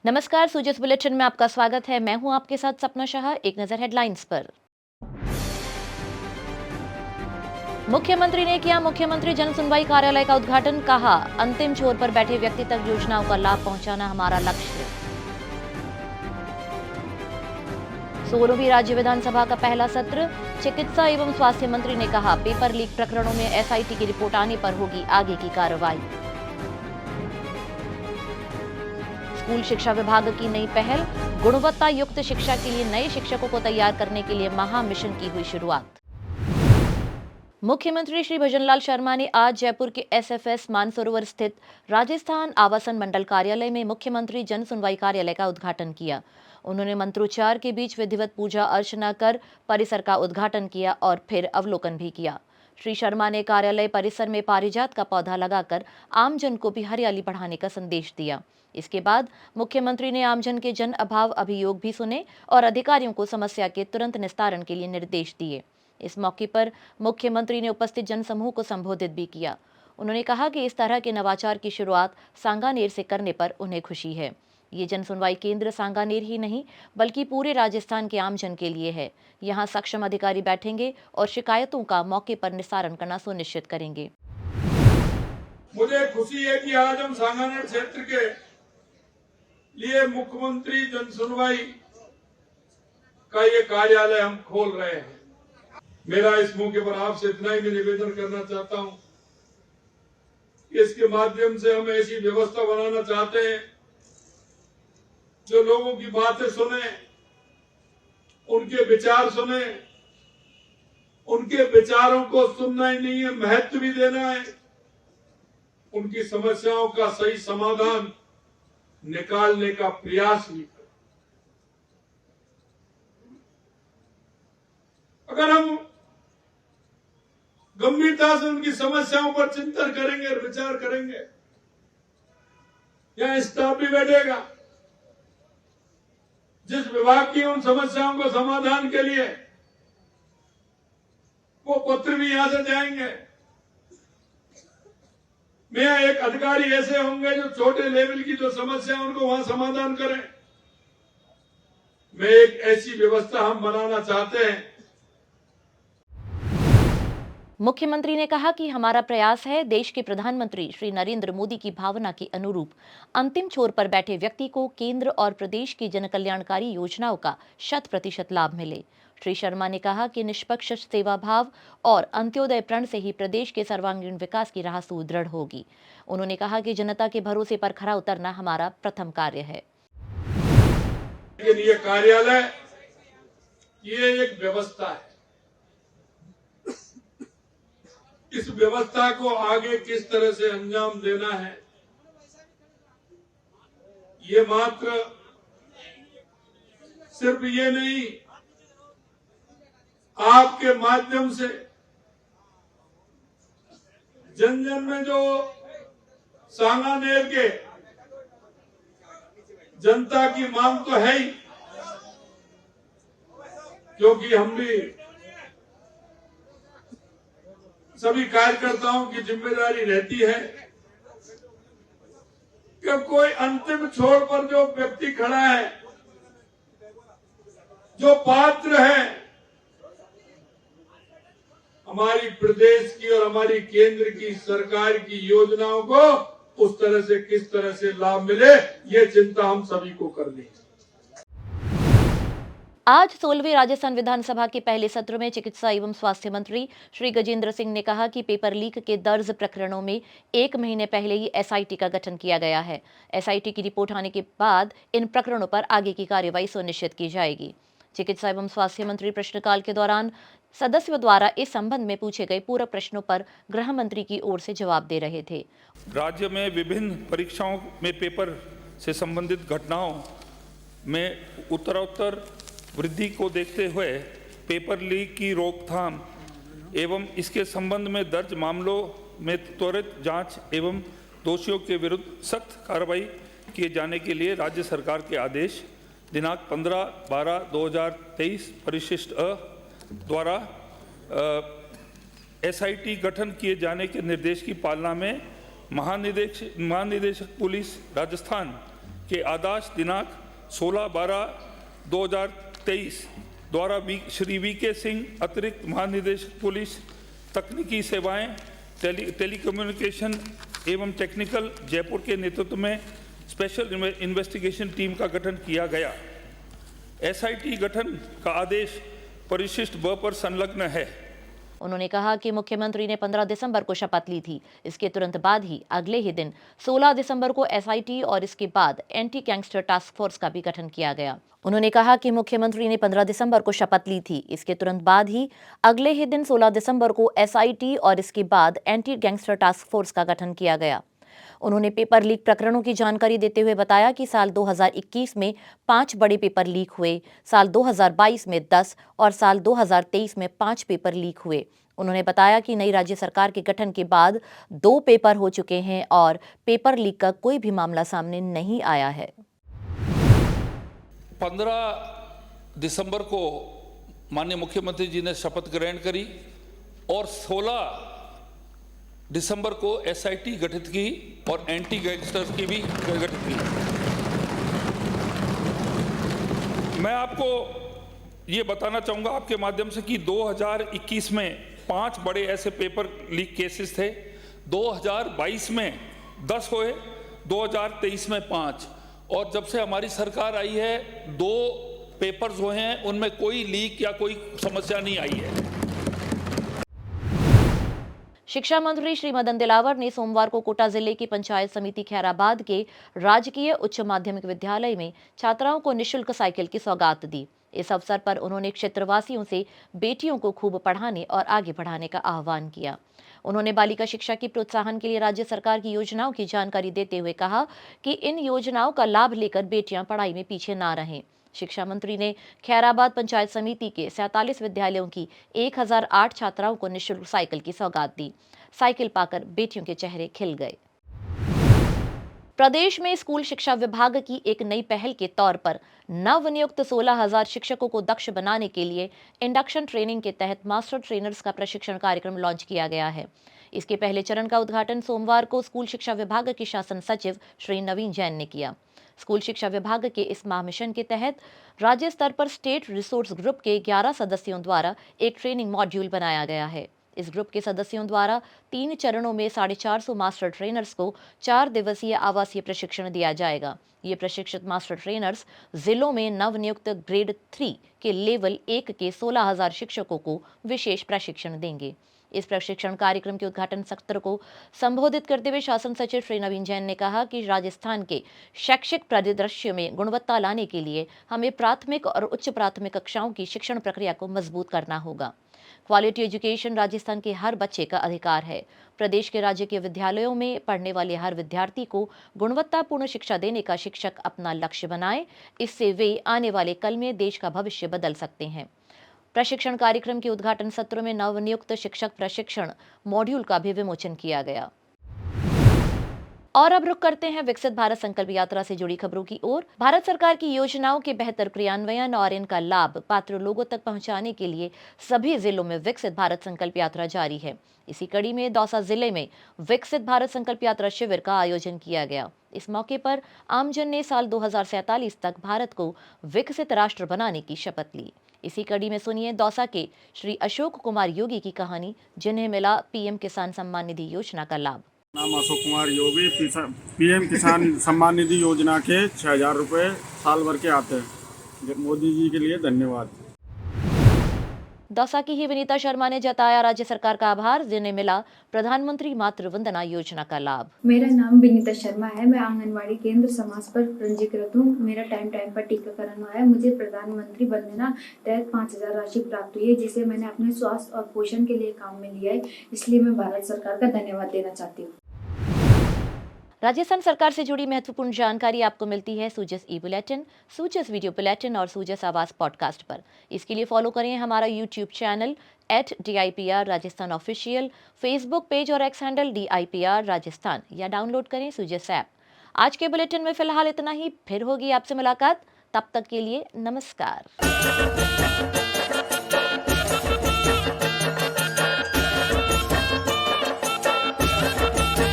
नमस्कार, सूजस बुलेटिन में आपका स्वागत है। मैं हूं आपके साथ सपना शाह। एक नजर हेडलाइंस पर। मुख्यमंत्री ने किया मुख्यमंत्री जन सुनवाई कार्यालय का उद्घाटन। कहा, अंतिम छोर पर बैठे व्यक्ति तक योजनाओं का लाभ पहुंचाना हमारा लक्ष्य। 16वीं राज्य विधानसभा का पहला सत्र। चिकित्सा एवं स्वास्थ्य मंत्री ने कहा, पेपर लीक प्रकरणों में एसआईटी की रिपोर्ट आने पर होगी आगे की कार्रवाई। स्कूल शिक्षा विभाग की नई पहल। गुणवत्ता युक्त शिक्षा के लिए नए शिक्षकों को तैयार करने के लिए महा मिशन की हुई शुरुआत। मुख्यमंत्री श्री भजनलाल शर्मा ने आज जयपुर के एसएफएस मानसरोवर स्थित राजस्थान आवासन मंडल कार्यालय में मुख्यमंत्री जन सुनवाई कार्यालय का उद्घाटन किया। उन्होंने मंत्रोच्चार के बीच विधिवत पूजा अर्चना कर परिसर का उद्घाटन किया और फिर अवलोकन भी किया। श्री शर्मा ने कार्यालय परिसर में पारिजात का पौधा लगाकर आमजन को भी हरियाली बढ़ाने का संदेश दिया। इसके बाद मुख्यमंत्री ने आमजन के जन अभाव अभियोग भी सुने और अधिकारियों को समस्या के तुरंत निस्तारण के लिए निर्देश दिए। इस मौके पर मुख्यमंत्री ने उपस्थित जनसमूह को संबोधित भी किया। उन्होंने कहा कि इस तरह के नवाचार की शुरुआत सांगानेर से करने पर उन्हें खुशी है। ये जन सुनवाई केंद्र सांगानेर ही नहीं बल्कि पूरे राजस्थान के आमजन के लिए है। यहाँ सक्षम अधिकारी बैठेंगे और शिकायतों का मौके पर निस्तारण करना सुनिश्चित करेंगे। मुझे खुशी है कि आज हम सांगानेर क्षेत्र के लिए मुख्यमंत्री जन सुनवाई का ये कार्यालय हम खोल रहे हैं। मेरा इस मौके पर आपसे इतना ही मैं निवेदन करना चाहता हूं कि इसके माध्यम से हम ऐसी व्यवस्था बनाना चाहते हैं जो लोगों की बातें सुने, उनके विचार सुने, उनके विचारों को सुनना ही नहीं है, महत्व भी देना है, उनकी समस्याओं का सही समाधान निकालने का प्रयास भी करें। अगर हम गंभीरता से उनकी समस्याओं पर चिंतन करेंगे और विचार करेंगे, यहां स्टाफ भी बैठेगा जिस विभाग की उन समस्याओं को समाधान के लिए वो पत्र भी यहां से जाएंगे। मैं एक अधिकारी ऐसे होंगे जो छोटे लेवल की जो समस्या उनको वहां समाधान करें। मैं एक ऐसी व्यवस्था हम बनाना चाहते हैं। मुख्यमंत्री ने कहा कि हमारा प्रयास है देश के प्रधानमंत्री श्री नरेंद्र मोदी की भावना के अनुरूप अंतिम छोर पर बैठे व्यक्ति को केंद्र और प्रदेश की जनकल्याणकारी योजनाओं का 100% लाभ मिले। श्री शर्मा ने कहा कि निष्पक्ष सेवा भाव और अंत्योदय प्रण से ही प्रदेश के सर्वांगीण विकास की राह सुदृढ़ होगी। उन्होंने कहा कि जनता के भरोसे पर खरा उतरना हमारा प्रथम कार्य है। ये कार्यालय ये एक व्यवस्था है। इस व्यवस्था को आगे किस तरह से अंजाम देना है, ये मात्र सिर्फ ये नहीं, आपके माध्यम से जन जन में जो सांगानेर के जनता की मांग तो है ही, क्योंकि हम भी सभी कार्यकर्ताओं की जिम्मेदारी रहती है कि कोई अंतिम छोर पर जो व्यक्ति खड़ा है, जो पात्र है, हमारी प्रदेश की और हमारी केंद्र की सरकार की योजनाओं को उस तरह से किस तरह से लाभ मिले, ये चिंता हम सभी को करनी है। आज 16वीं राजस्थान विधानसभा के पहले सत्र में चिकित्सा एवं स्वास्थ्य मंत्री श्री गजेंद्र सिंह ने कहा कि पेपर लीक के दर्ज प्रकरणों में 1 महीने पहले ही एसआईटी का गठन किया गया है। एसआईटी की रिपोर्ट आने के बाद इन प्रकरणों पर आगे की कार्रवाई सुनिश्चित की जाएगी। चिकित्सा एवं स्वास्थ्य मंत्री प्रश्नकाल के दौरान सदस्यों द्वारा इस संबंध में पूछे गए पूरक प्रश्नों पर गृह मंत्री की ओर से जवाब दे रहे थे। राज्य में विभिन्न परीक्षाओं में पेपर से संबंधित घटनाओं में उत्तरोत्तर वृद्धि को देखते हुए पेपर लीक की रोकथाम एवं इसके संबंध में दर्ज मामलों में त्वरित जांच एवं दोषियों के विरुद्ध सख्त कार्रवाई किए जाने के लिए राज्य सरकार के आदेश दिनांक 15/12/2023 परिशिष्ट अ द्वारा एसआईटी गठन किए जाने के निर्देश की पालना में महानिदेशक पुलिस राजस्थान के आदेश दिनांक 16/12/2023 द्वारा श्री वी.के. सिंह अतिरिक्त महानिदेशक पुलिस तकनीकी सेवाएं टेलीकम्युनिकेशन एवं टेक्निकल जयपुर के नेतृत्व में स्पेशल इन्वेस्टिगेशन टीम का गठन किया गया। एसआईटी गठन का आदेश परिशिष्ट ब पर संलग्न है। उन्होंने कहा कि मुख्यमंत्री ने 15 दिसंबर को शपथ ली थी। इसके तुरंत बाद ही अगले ही दिन 16 दिसंबर को एसआईटी और इसके बाद एंटी गैंगस्टर टास्क फोर्स का भी गठन किया गया। उन्होंने कहा कि मुख्यमंत्री ने 15 दिसंबर को शपथ ली थी। इसके तुरंत बाद ही अगले ही दिन 16 दिसंबर को एसआईटी और इसके बाद एंटी गैंगस्टर टास्क फोर्स का गठन किया गया। उन्होंने पेपर लीक प्रकरणों की जानकारी देते हुए बताया कि साल 2021 में 5 बड़े पेपर लीक हुए, साल 2022 में 10 और साल 2023 में 5 पेपर लीक हुए। उन्होंने बताया कि नई राज्य सरकार के गठन के बाद 2 पेपर हो चुके हैं और पेपर लीक का कोई भी मामला सामने नहीं आया है। 15 दिसंबर को माननीय मुख्यमंत्री जी ने शपथ ग्रहण करी और 16 दिसंबर को एसआईटी गठित की और एंटी गैंगस्टर्स की भी गठित की। मैं आपको ये बताना चाहूँगा आपके माध्यम से कि 2021 में 5 बड़े ऐसे पेपर लीक केसेस थे, 2022 में 10 हुए, 2023 में 5 और जब से हमारी सरकार आई है 2 पेपर्स हुए हैं, उनमें कोई लीक या कोई समस्या नहीं आई है। शिक्षा मंत्री श्री मदन दिलावर ने सोमवार को कोटा जिले की पंचायत समिति खैराबाद के राजकीय उच्च माध्यमिक विद्यालय में छात्राओं को निःशुल्क साइकिल की सौगात दी। इस अवसर पर उन्होंने क्षेत्रवासियों से बेटियों को खूब पढ़ाने और आगे बढ़ाने का आह्वान किया। उन्होंने बालिका शिक्षा की प्रोत्साहन के लिए राज्य सरकार की योजनाओं की जानकारी देते हुए कहा कि इन योजनाओं का लाभ लेकर बेटियां पढ़ाई में पीछे ना रहें। शिक्षा मंत्री ने खैराबाद पंचायत समिति के 47 विद्यालयों की 1008 छात्राओं को निःशुल्क साइकिल की सौगात दी। साइकिल पाकर बेटियों के चेहरे खिल गए। प्रदेश में स्कूल शिक्षा विभाग की एक नई पहल के तौर पर नवनियुक्त 16,000 शिक्षकों को दक्ष बनाने के लिए इंडक्शन ट्रेनिंग के तहत मास्टर ट्रेनर्स का प्रशिक्षण कार्यक्रम लॉन्च किया गया है। इसके पहले चरण का उद्घाटन सोमवार को स्कूल शिक्षा विभाग के शासन सचिव श्री नवीन जैन ने किया। स्कूल शिक्षा विभाग के इस महामिशन के तहत राज्य स्तर पर स्टेट रिसोर्स ग्रुप के 11 सदस्यों द्वारा एक ट्रेनिंग मॉड्यूल बनाया गया है। इस ग्रुप के सदस्यों द्वारा 3 चरणों में 450 मास्टर ट्रेनर्स को 4 दिवसीय आवासीय प्रशिक्षण दिया जाएगा। ये प्रशिक्षित मास्टर ट्रेनर्स जिलों में नवनियुक्त ग्रेड 3 के लेवल 1 के 16,000 शिक्षकों को विशेष प्रशिक्षण देंगे। इस प्रशिक्षण कार्यक्रम के उद्घाटन सत्र को संबोधित करते हुए शासन सचिव श्री नवीन जैन ने कहा कि राजस्थान के शैक्षिक परिदृश्य में गुणवत्ता लाने के लिए हमें प्राथमिक और उच्च प्राथमिक कक्षाओं की शिक्षण प्रक्रिया को मजबूत करना होगा। क्वालिटी एजुकेशन राजस्थान के हर बच्चे का अधिकार है। प्रदेश के राज्य के विद्यालयों में पढ़ने वाले हर विद्यार्थी को गुणवत्तापूर्ण शिक्षा देने का शिक्षक अपना लक्ष्य बनाए। इससे वे आने वाले कल में देश का भविष्य बदल सकते हैं। प्रशिक्षण कार्यक्रम के उद्घाटन सत्र में नवनियुक्त शिक्षक प्रशिक्षण मॉड्यूल का भी विमोचन किया गया। और अब रुक करते हैं विकसित भारत संकल्प यात्रा से जुड़ी खबरों की ओर। भारत सरकार की योजनाओं के बेहतर क्रियान्वयन और इनका लाभ पात्र लोगों तक पहुंचाने के लिए सभी जिलों में विकसित भारत संकल्प यात्रा जारी है। इसी कड़ी में दौसा जिले में विकसित भारत संकल्प यात्रा शिविर का आयोजन किया गया। इस मौके पर आमजन ने साल 2047 तक भारत को विकसित राष्ट्र बनाने की शपथ ली। इसी कड़ी में सुनिए दौसा के श्री अशोक कुमार योगी की कहानी, जिन्हें मिला पीएम किसान सम्मान निधि योजना का लाभ। नाम अशोक कुमार योगी, पीएम किसान सम्मान निधि योजना के 6,000 रुपये साल भर के आते हैं। मोदी जी के लिए धन्यवाद। दौसा की ही विनीता शर्मा ने जताया राज्य सरकार का आभार, जिन्हें मिला प्रधानमंत्री मातृ वंदना योजना का लाभ। मेरा नाम विनीता शर्मा है। मैं आंगनवाड़ी केंद्र समाज पर पंजीकृत हूँ। मेरा टाइम पर टीकाकरण हुआ है। मुझे प्रधानमंत्री वंदना तहत 5,000 राशि प्राप्त हुई है, जिसे मैंने अपने स्वास्थ्य और पोषण के लिए काम में लिया है। इसलिए मैं भारत सरकार का धन्यवाद देना चाहती हूँ। राजस्थान सरकार से जुड़ी महत्वपूर्ण जानकारी आपको मिलती है सूजस ई बुलेटिन, सूजस वीडियो बुलेटिन और सूजस आवाज पॉडकास्ट पर। इसके लिए फॉलो करें हमारा YouTube channel @DIPR Rajasthan official, Facebook page और एक्स हैंडल DIPR राजस्थान, या डाउनलोड करें सूजस ऐप। आज के बुलेटिन में फिलहाल इतना ही। फिर होगी आपसे मुलाकात। तब तक के लिए नमस्कार।